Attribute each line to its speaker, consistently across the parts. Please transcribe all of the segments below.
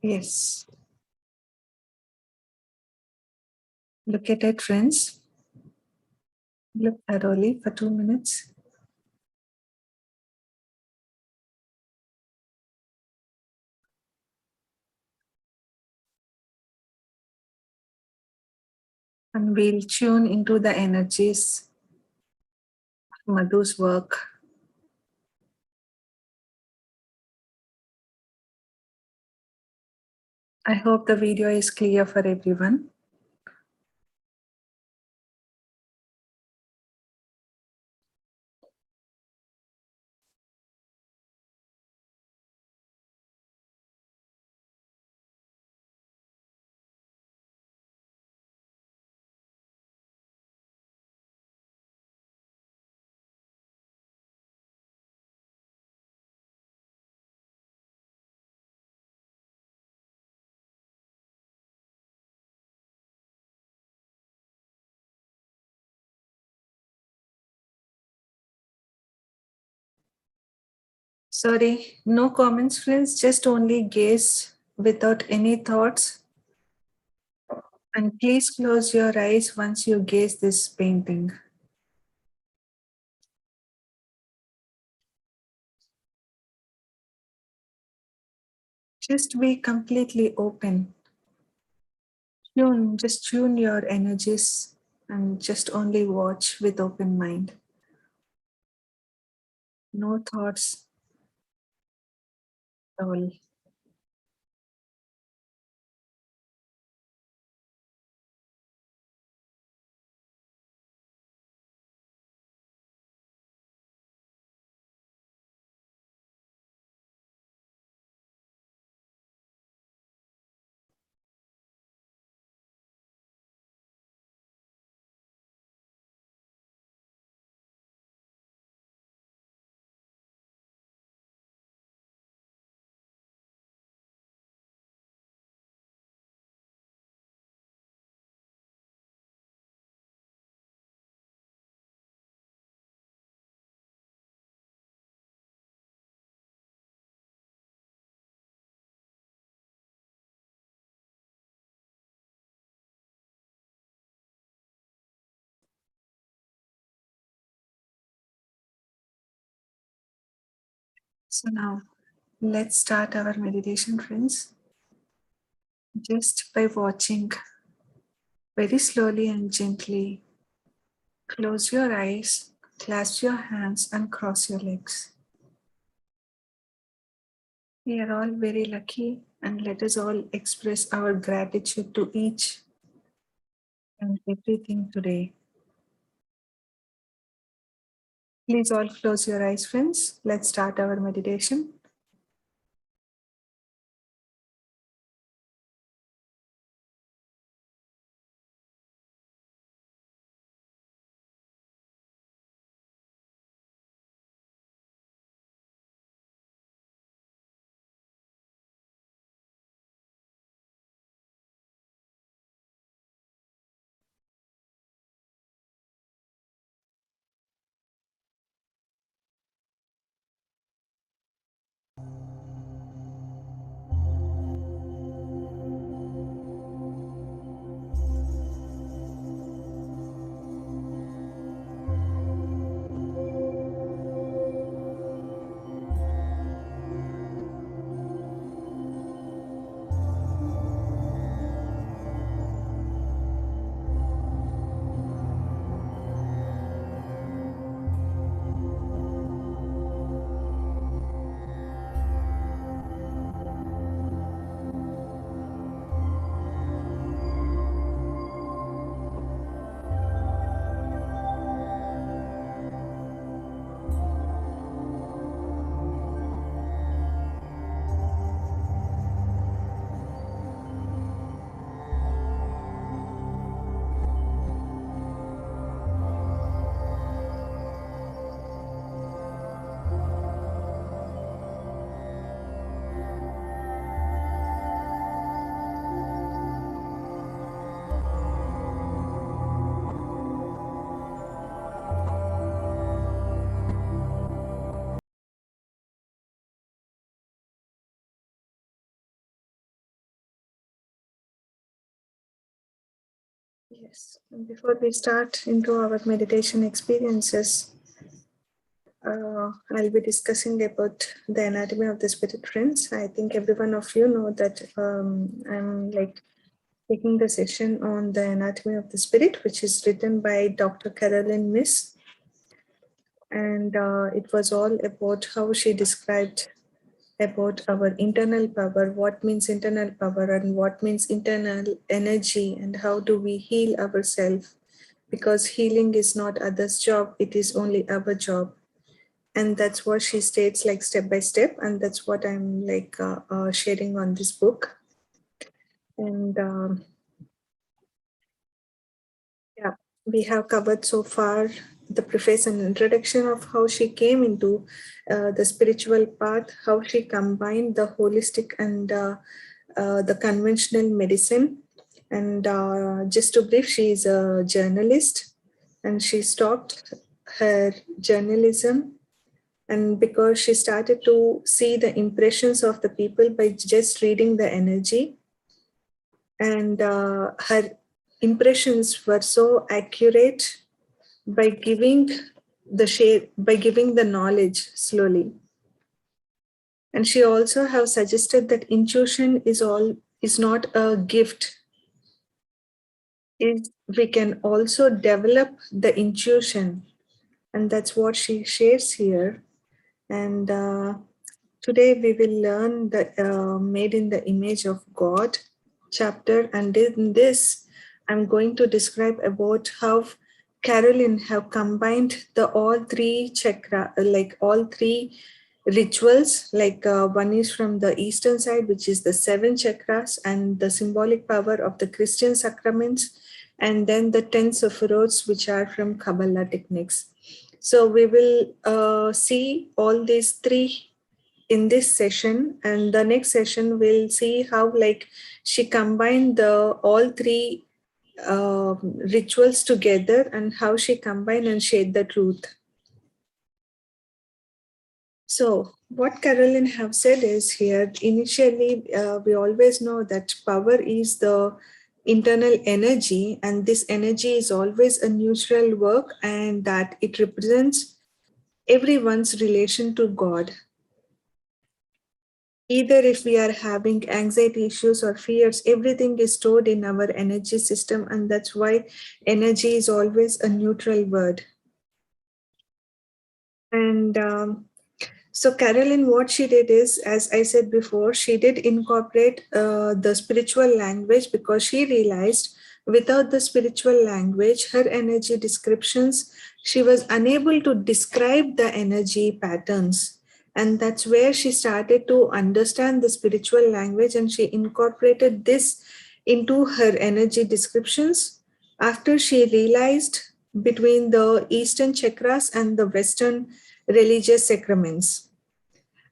Speaker 1: Yes. Look at it, friends. Look thoroughly for 2 minutes. And we'll tune into the energies of Madhu's work. I hope the video is clear for everyone. Sorry, no comments, friends. Just only gaze without any thoughts. And please close your eyes once you gaze this painting. Just be completely open. Just tune your energies and just only watch with open mind. No thoughts at all. So now let's start our meditation, friends. Just by watching very slowly and gently, close your eyes, clasp your hands, and cross your legs. We are all very lucky, and let us all express our gratitude to each and everything today. Please all close your eyes, friends. Let's start our meditation. Yes. And before we start into our meditation experiences, I'll be discussing about the anatomy of the spirit, friends. I think every one of you know that I'm like taking the session on the anatomy of the spirit, which is written by Dr. Carolyn Miss. And it was all about how she described about our internal power, what means internal power and what means internal energy, and how do we heal ourselves, because healing is not others' job, it is only our job. And that's what she states, like step by step, and that's what I'm like sharing on this book. And yeah, we have covered so far the preface and introduction of how she came into the spiritual path, how she combined the holistic and the conventional medicine. And just to brief, she is a journalist and she stopped her journalism. And because she started to see the impressions of the people by just reading the energy, and her impressions were so accurate by giving the shade, by giving the knowledge slowly. And she also have suggested that intuition is not a gift, is we can also develop the intuition, and that's what she shares here. And today we will learn the made in the image of God chapter, and in this I'm going to describe about how Carolyn have combined the all three chakra, like all three rituals, like one is from the eastern side, which is the seven chakras and the symbolic power of the Christian sacraments, and then the 10 sephiroths, which are from Kabbalah techniques. So we will see all these three in this session, and the next session we'll see how like she combined the all three rituals together, and how she combined and shared the truth. So what Carolyn have said is here, initially we always know that power is the internal energy, and this energy is always a neutral work, and that it represents everyone's relation to God. Either if we are having anxiety issues or fears, everything is stored in our energy system, and that's why energy is always a neutral word. And so Carolyn, what she did is, as I said before, she did incorporate the spiritual language, because she realized without the spiritual language, her energy descriptions, she was unable to describe the energy patterns. And that's where she started to understand the spiritual language, and she incorporated this into her energy descriptions after she realized between the Eastern chakras and the Western religious sacraments.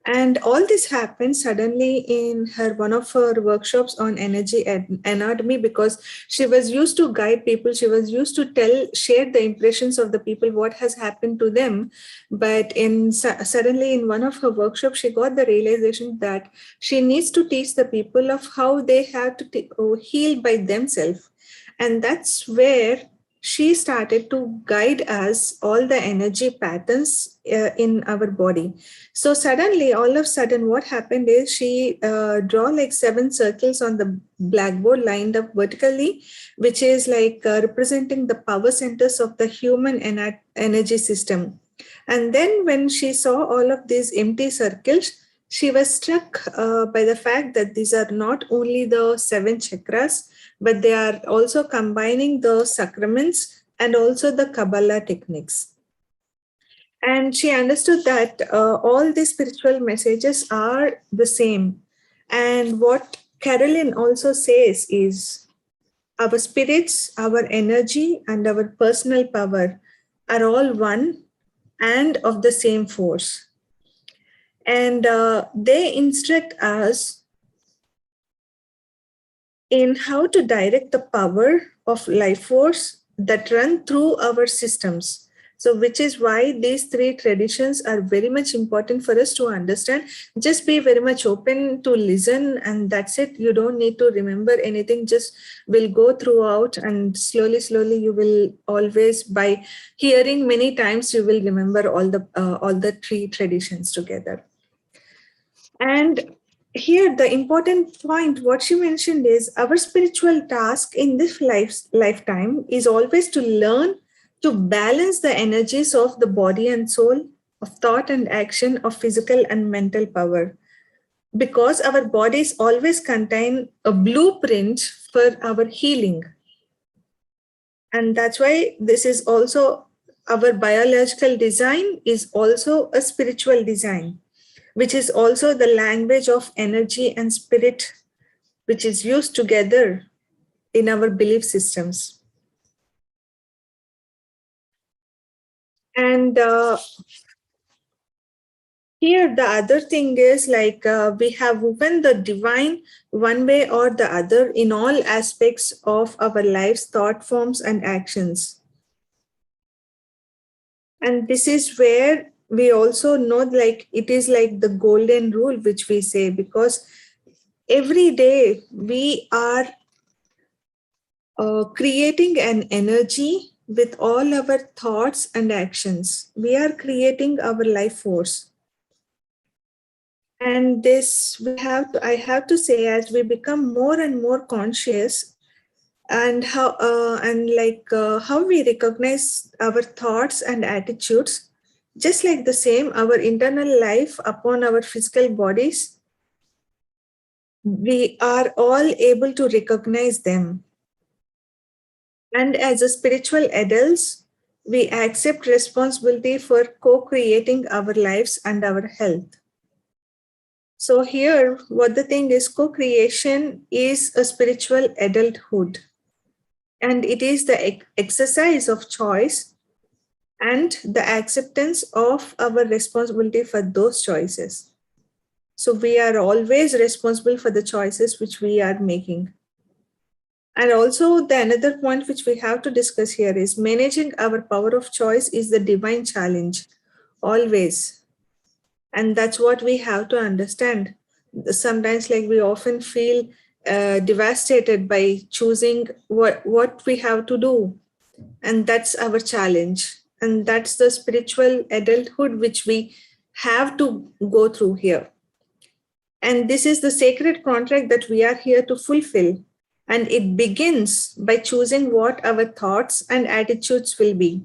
Speaker 1: And all this happened suddenly in her one of her workshops on energy anatomy, because she was used to guide people, she was used to share the impressions of the people, what has happened to them. But suddenly in one of her workshops, she got the realization that she needs to teach the people of how they have to heal by themselves. And that's where she started to guide us all the energy patterns in our body. So suddenly, all of a sudden, what happened is she draw like 7 circles on the blackboard lined up vertically, which is like representing the power centers of the human energy system. And then when she saw all of these empty circles, she was struck by the fact that these are not only the 7 chakras, but they are also combining the sacraments and also the Kabbalah techniques. And she understood that all these spiritual messages are the same. And what Carolyn also says is our spirits, our energy, and our personal power are all one and of the same force. And they instruct us in how to direct the power of life force that run through our systems. So which is why these three traditions are very much important for us to understand. Just be very much open to listen, and that's it. You don't need to remember anything. Just will go throughout, and slowly you will always, by hearing many times, you will remember all the three traditions together. And here, the important point, what she mentioned is our spiritual task in this lifetime is always to learn to balance the energies of the body and soul, of thought and action, of physical and mental power. Because our bodies always contain a blueprint for our healing. And that's why this is also our biological design is also a spiritual design, which is also the language of energy and spirit, which is used together in our belief systems. And here, the other thing is like we have woven the divine one way or the other in all aspects of our lives, thought forms, and actions. And this is where we also know, like, it is like the golden rule, which we say, because every day we are creating an energy with all our thoughts and actions. We are creating our life force. And this I have to say, as we become more and more conscious, and how we recognize our thoughts and attitudes, just like the same, our internal life upon our physical bodies, we are all able to recognize them. And as a spiritual adults, we accept responsibility for co-creating our lives and our health. So here, what the thing is, co-creation is a spiritual adulthood. And it is the exercise of choice and the acceptance of our responsibility for those choices. So we are always responsible for the choices which we are making. And also the another point which we have to discuss here is managing our power of choice is the divine challenge, always. And that's what we have to understand. Sometimes like we often feel devastated by choosing what we have to do. And that's our challenge. And that's the spiritual adulthood which we have to go through here. And this is the sacred contract that we are here to fulfill. And it begins by choosing what our thoughts and attitudes will be.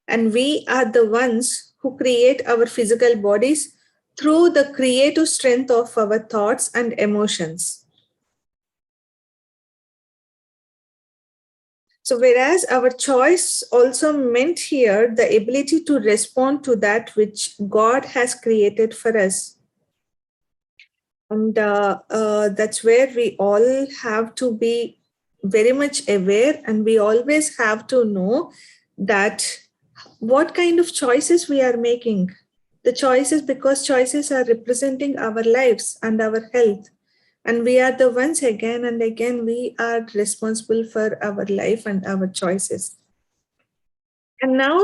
Speaker 1: And we are the ones who create our physical bodies through the creative strength of our thoughts and emotions. So whereas our choice also meant here the ability to respond to that which God has created for us. And that's where we all have to be very much aware, and we always have to know that what kind of choices we are making. The choices, because choices are representing our lives and our health. And we are the ones again and again, we are responsible for our life and our choices. And now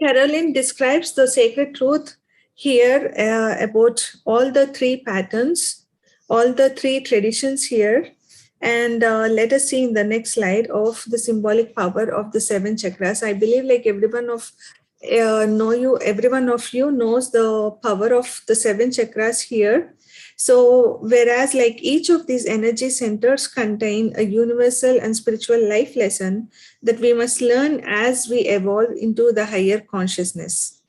Speaker 1: Caroline describes the sacred truth here about all the three patterns, all the three traditions here. And let us see in the next slide of the symbolic power of the seven chakras. I believe like everyone of you knows the power of the seven chakras here. So whereas like each of these energy centers contain a universal and spiritual life lesson that we must learn as we evolve into the higher consciousness.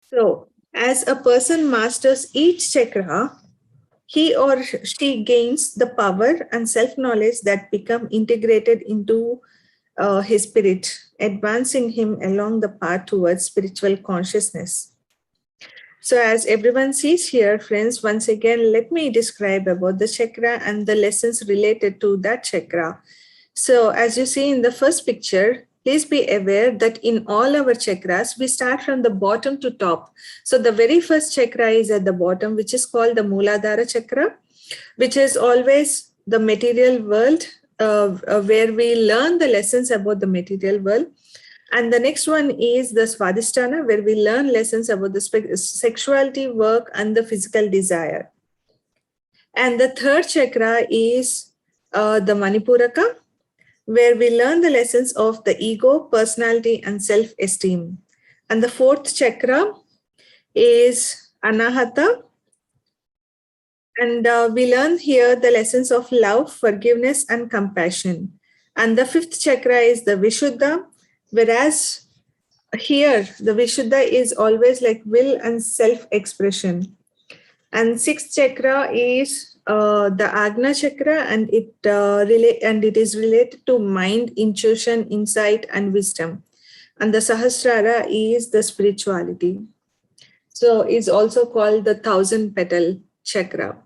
Speaker 1: So as a person masters each chakra, he or she gains the power and self-knowledge that become integrated into his spirit, advancing him along the path towards spiritual consciousness. So as everyone sees here, friends, once again, let me describe about the chakra and the lessons related to that chakra. So as you see in the first picture, please be aware that in all our chakras, we start from the bottom to top. So the very first chakra is at the bottom, which is called the Mooladhara chakra, which is always the material world, where we learn the lessons about the material world. And the next one is the Swadhisthana, where we learn lessons about the sexuality, work, and the physical desire. And the third chakra is the Manipuraka, where we learn the lessons of the ego, personality, and self-esteem. And the fourth chakra is Anahata, and we learn here the lessons of love, forgiveness, and compassion. And the fifth chakra is the Vishuddha, whereas here the Vishuddha is always like will and self-expression. And sixth chakra is the Agna chakra, and it is related to mind, intuition, insight, and wisdom. And the Sahasrara is the spirituality. So it's also called the thousand petal chakra.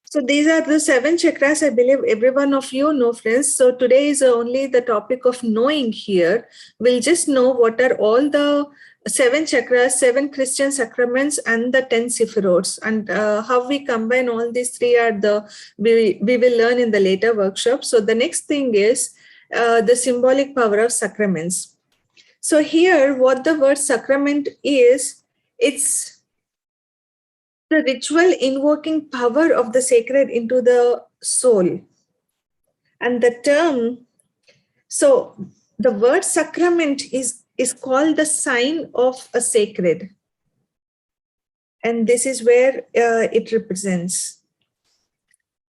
Speaker 1: So these are the 7 chakras. I believe every one of you know, friends. So today is only the topic of knowing here. We'll just know what are all the 7 chakras, 7 Christian sacraments, and the 10 sephirots. And how we combine all these 3 are we will learn in the later workshop. So the next thing is the symbolic power of sacraments. So here, what the word sacrament is, it's the ritual invoking power of the sacred into the soul. And the term, so the word sacrament is called the sign of a sacred. And this is where it represents.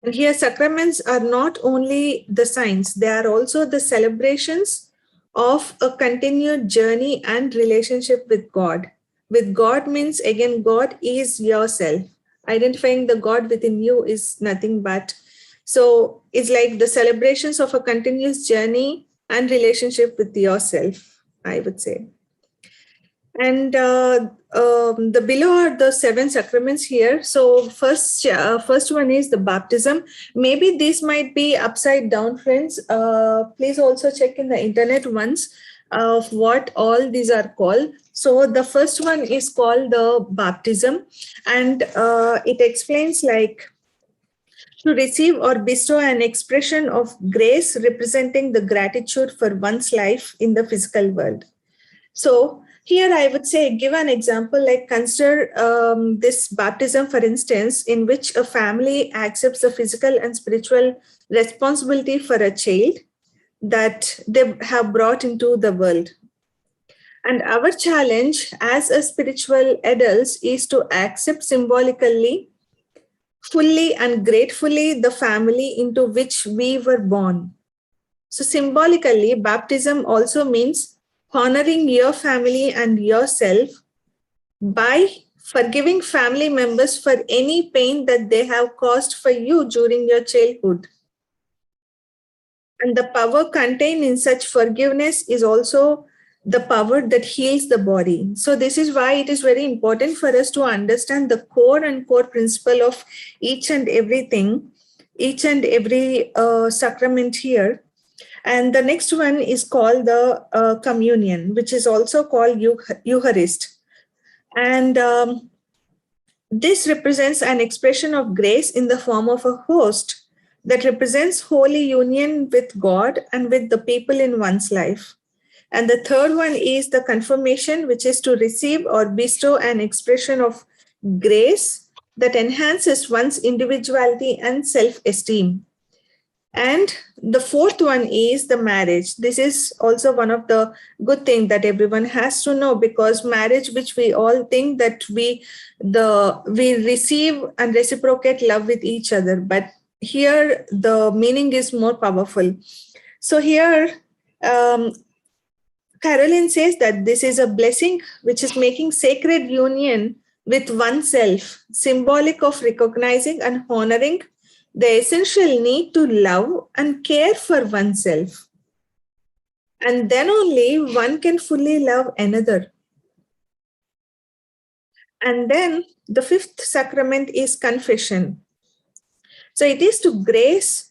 Speaker 1: And here sacraments are not only the signs, they are also the celebrations of a continued journey and relationship with God. With God means, again, God is yourself. Identifying the God within you is nothing but. So it's like the celebrations of a continuous journey and relationship with yourself, I would say. And the below are the 7 sacraments here. So first one is the baptism. Maybe this might be upside down, friends. Please also check in the internet once of what all these are called. So the first one is called the baptism, and it explains like to receive or bestow an expression of grace representing the gratitude for one's life in the physical world. So here I would say, give an example, like consider this baptism, for instance, in which a family accepts the physical and spiritual responsibility for a child that they have brought into the world. And our challenge as a spiritual adults is to accept symbolically, fully and gratefully the family into which we were born. So symbolically, baptism also means honoring your family and yourself by forgiving family members for any pain that they have caused for you during your childhood. And the power contained in such forgiveness is also the power that heals the body. So this is why it is very important for us to understand the core principle of each and everything, each and every sacrament here. And the next one is called the communion, which is also called Eucharist. And this represents an expression of grace in the form of a host that represents holy union with God and with the people in one's life. And the third one is the confirmation, which is to receive or bestow an expression of grace that enhances one's individuality and self-esteem. And the fourth one is the marriage. This is also one of the good things that everyone has to know, because marriage, which we all think that we receive and reciprocate love with each other, but here the meaning is more powerful. So here Caroline says that this is a blessing which is making sacred union with oneself, symbolic of recognizing and honoring the essential need to love and care for oneself. And then only one can fully love another. And then the fifth sacrament is confession. So it is to grace,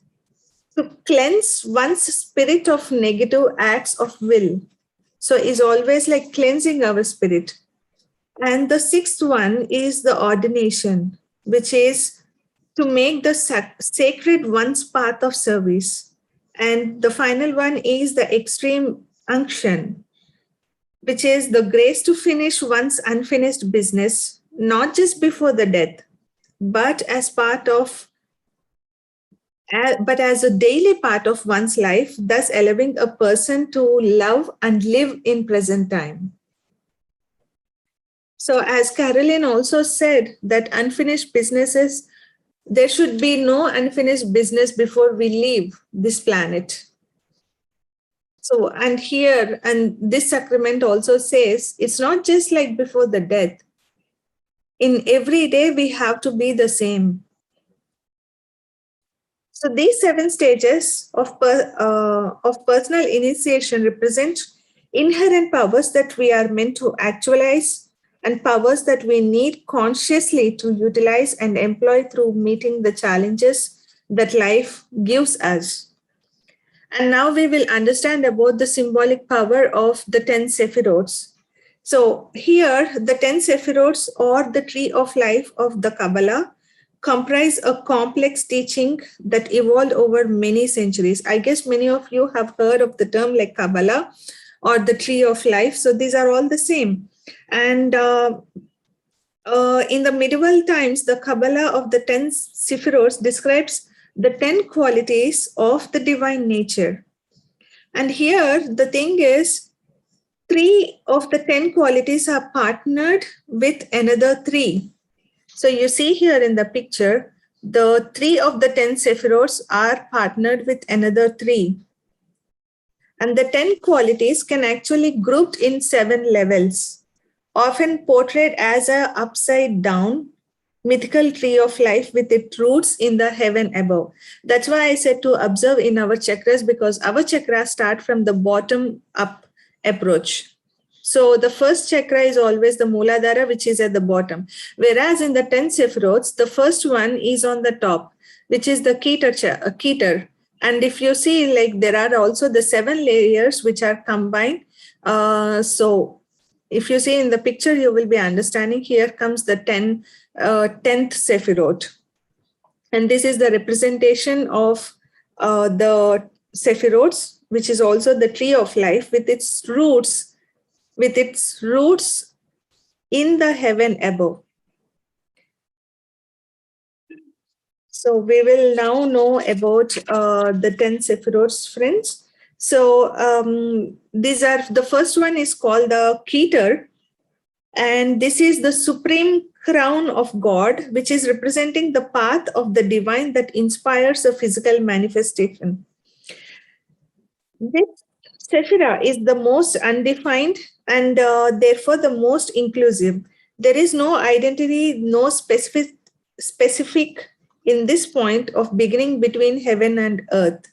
Speaker 1: to cleanse one's spirit of negative acts of will. So it's always like cleansing our spirit. And the sixth one is the ordination, which is to make the sacred one's path of service. And the final one is the extreme unction, which is the grace to finish one's unfinished business, not just before the death, but as part of but as a daily part of one's life, thus allowing a person to love and live in present time. So, as Caroline also said, that unfinished businesses, there should be no unfinished business before we leave this planet. So, and here, and this sacrament also says, it's not just like before the death. In every day, we have to be the same. So these 7 stages of personal initiation represent inherent powers that we are meant to actualize and powers that we need consciously to utilize and employ through meeting the challenges that life gives us. And now we will understand about the symbolic power of the 10 sephiroths. So here, the 10 sephiroths, or the tree of life of the Kabbalah, comprise a complex teaching that evolved over many centuries. I guess many of you have heard of the term like Kabbalah or the tree of life. So these are all the same. And in the medieval times, the Kabbalah of the 10 sephiroths describes the 10 qualities of the divine nature. And here the thing is, 3 of the 10 qualities are partnered with another 3. So you see here in the picture, the 3 of the 10 sephiroths are partnered with another 3. And the 10 qualities can actually grouped in 7 levels, often portrayed as a upside down mythical tree of life with its roots in the heaven above. That's why I said to observe in our chakras, because our chakras start from the bottom up approach. So the first chakra is always the Mooladhara, which is at the bottom. Whereas in the 10 sephiroths, the first one is on the top, which is the Keter. And if you see, like, there are also the 7 layers which are combined. So if you see in the picture, you will be understanding. Here comes the 10th Sephiroth. And this is the representation of the Sephiroths, which is also the tree of life with its roots in the heaven above. So we will now know about the 10 Sephiroths, friends. So these are, the first one is called the Keter, and this is the supreme crown of God, which is representing the path of the divine that inspires a physical manifestation. This Sephira is the most undefined and therefore the most inclusive. There is no identity, no specific in this point of beginning between heaven and earth.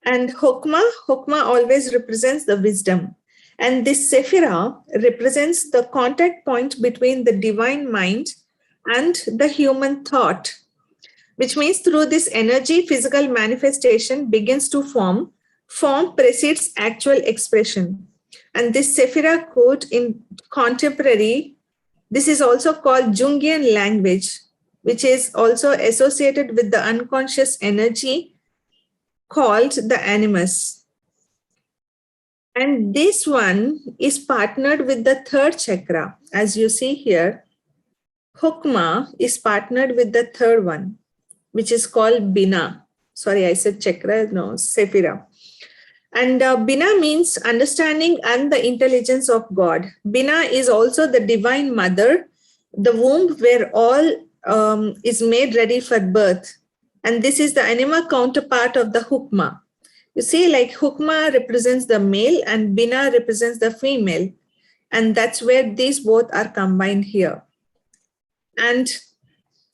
Speaker 1: And Hokmah always represents the wisdom. And this Sephira represents the contact point between the divine mind and the human thought, which means through this energy, physical manifestation begins to form. Form precedes actual expression. And this Sephira code in contemporary, this is also called Jungian language, which is also associated with the unconscious energy called the animus. And this one is partnered with the 3rd chakra. As you see here, Hukma is partnered with the 3rd one, which is called Bina. Sorry, I said chakra, no, Sephira. And Bina means understanding and the intelligence of God. Bina is also the divine mother, the womb where all is made ready for birth. And this is the anima counterpart of the Hukma. You see, like Hukma represents the male and Bina represents the female. And that's where these both are combined here. And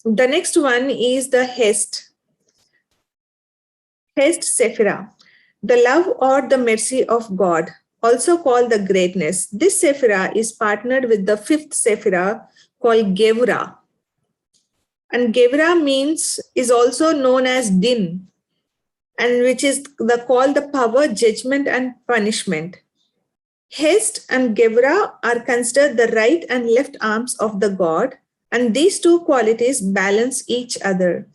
Speaker 1: the next one is the Hest Sephira, the love or the mercy of God, also called the greatness. This Sephira is partnered with the 5th Sephira called Gevura. And Gevura is also known as Din, and which is called the power, judgment, and punishment. Hest and Gevura are considered the right and left arms of the god, And these two qualities balance each other.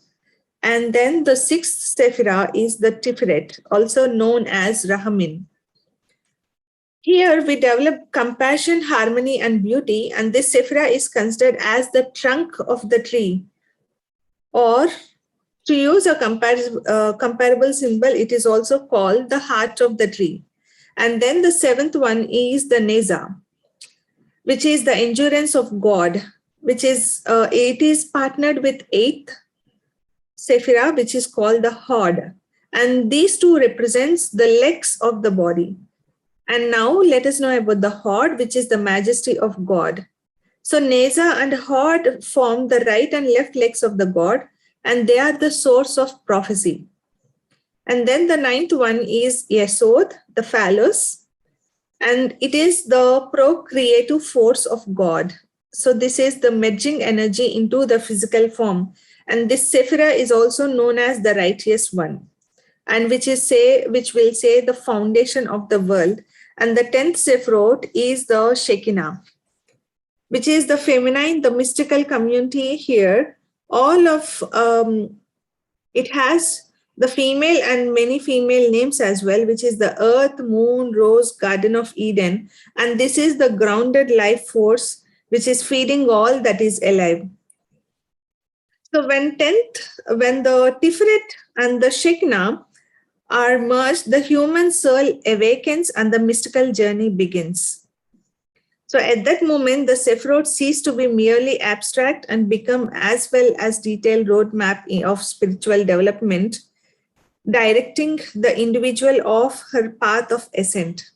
Speaker 1: And then the sixth sephira is the Tiferet, also known as Rahamin. Here we develop compassion, harmony, and beauty, and this sephira is considered as the trunk of the tree. Or to use a comparable symbol, it is also called the heart of the tree. And then the seventh one is the Neza, which is the endurance of God, which is it is partnered with eighth Sephira, which is called the Hod. And these two represents the legs of the body. And now let us know about the Hod, which is the majesty of God. So Neza and Hod form the right and left legs of the God, and they are the source of prophecy. And then the ninth one is Yesod, the phallus, and it is the procreative force of God. So this is the merging energy into the physical form. And this Sephira is also known as the righteous one, and which will say the foundation of the world. And the 10th Sephirot is the Shekinah, which is the feminine, the mystical community here. All of it has the female and many female names as well, which is the earth, moon, rose, garden of Eden. And this is the grounded life force, which is feeding all that is alive. So when the Tiferet and the Shekinah are merged, the human soul awakens and the mystical journey begins. So at that moment, the Sephirot cease to be merely abstract and become as well as detailed roadmap of spiritual development, directing the individual of her path of ascent.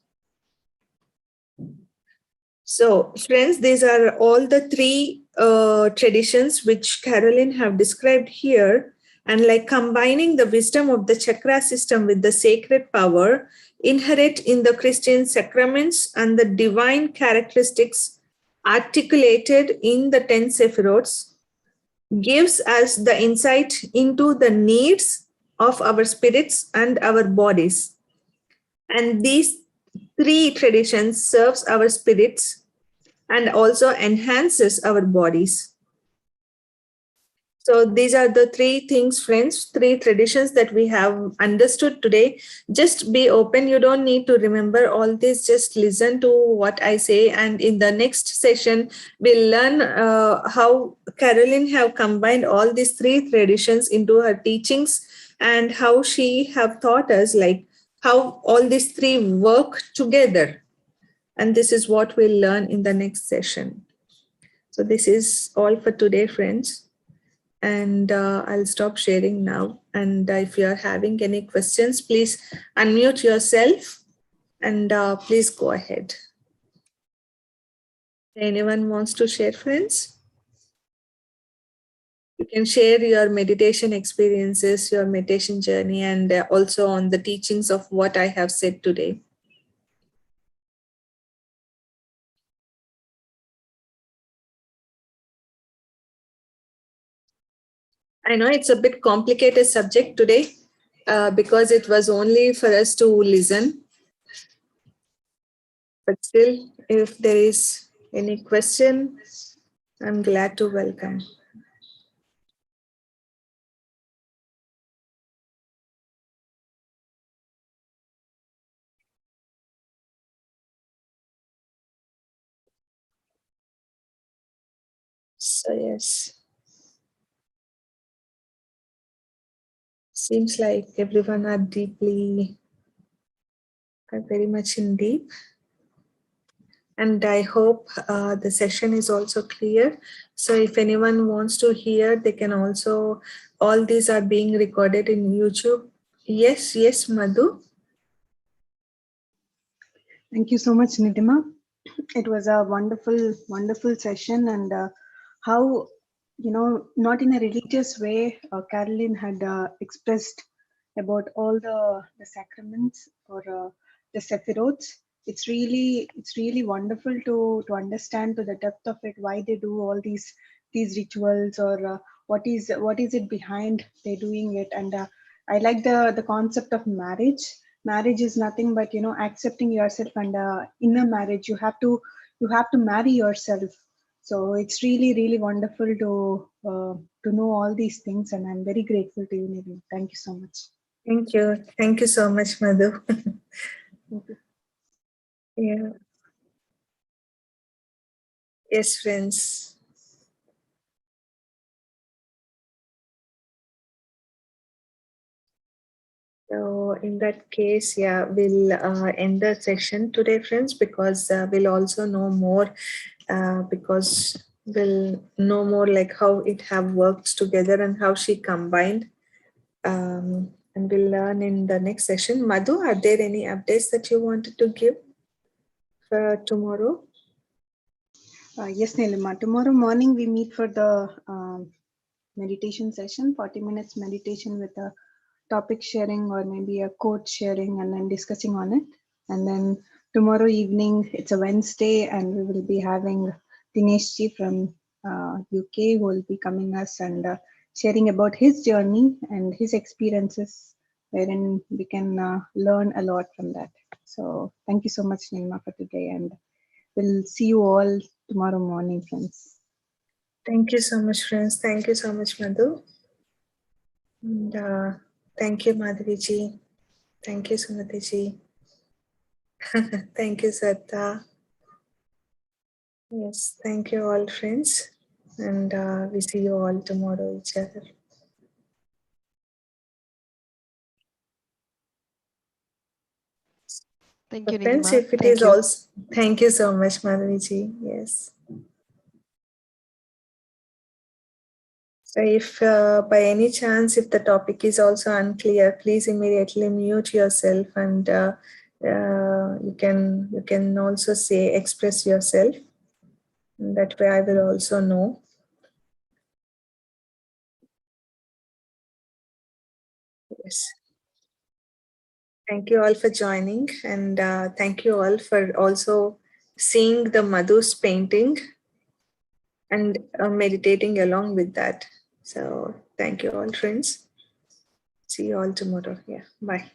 Speaker 1: So, friends, these are all the three traditions which Caroline have described here, and like combining the wisdom of the chakra system with the sacred power inherent in the Christian sacraments and the divine characteristics articulated in the 10 Sephiroths gives us the insight into the needs of our spirits and our bodies. And these three traditions serves our spirits and also enhances our bodies. So these are the three things, friends, three traditions that we have understood today. Just be open. You don't need to remember all this. Just listen to what I say. And in the next session, we'll learn how Caroline have combined all these three traditions into her teachings and how she have taught us like how all these three work together. And this is what we'll learn in the next session. So this is all for today, friends. And I'll stop sharing now. And if you are having any questions, please unmute yourself and please go ahead. Anyone wants to share, friends? You can share your meditation experiences, your meditation journey, and also on the teachings of what I have said today. I know it's a bit complicated subject today because it was only for us to listen. But still, if there is any question, I'm glad to welcome. So yes, seems like everyone are very much in deep. And I hope the session is also clear. So if anyone wants to hear, they can also, all these are being recorded in YouTube. Yes, Madhu.
Speaker 2: Thank you so much, Neelima. It was a wonderful session, and how, not in a religious way, Caroline had expressed about all the sacraments or the sephiroths. It's really wonderful to understand to the depth of it why they do all these rituals, or what is it behind they doing it. And I like the concept of marriage is nothing but accepting yourself. And in a marriage you have to marry yourself. So it's really, really wonderful to know all these things, and I'm very grateful to you, Neelima. Thank you so much.
Speaker 1: Thank you. Thank you so much, Madhu.
Speaker 2: Thank you.
Speaker 1: Yeah. Yes, friends. So in that case, yeah, we'll end the session today, friends, because we'll also know more, because we'll know more like how it have worked together and how she combined. And we'll learn in the next session. Madhu, are there any updates that you wanted to give for tomorrow?
Speaker 2: Yes, Neelima. Tomorrow morning we meet for the meditation session, 40 minutes meditation with a topic sharing or maybe a quote sharing and then discussing on it. And then tomorrow evening, it's a Wednesday, and we will be having Dinesh Ji from UK who will be coming us and sharing about his journey and his experiences, wherein we can learn a lot from that. So thank you so much, Nilma, for today, and we'll see you all tomorrow morning, friends.
Speaker 1: Thank you so much, friends. Thank you so much, Madhu. And thank you, Madhuriji. Thank you, Sumati. Thank you, Satta. Yes, thank you all, friends. And we see you all tomorrow, each other.
Speaker 3: Thank
Speaker 1: So
Speaker 3: you,
Speaker 1: friends,
Speaker 3: Neelima.
Speaker 1: if it
Speaker 3: Thank
Speaker 1: is
Speaker 3: you.
Speaker 1: also, thank you so much, Madhuriji. Yes. So if by any chance, if the topic is also unclear, please immediately mute yourself, and you can also say express yourself. And that way I will also know. Yes. Thank you all for joining, and thank you all for also seeing the Madhu's painting and meditating along with that. So thank you all, friends. See you all tomorrow. Yeah. Bye.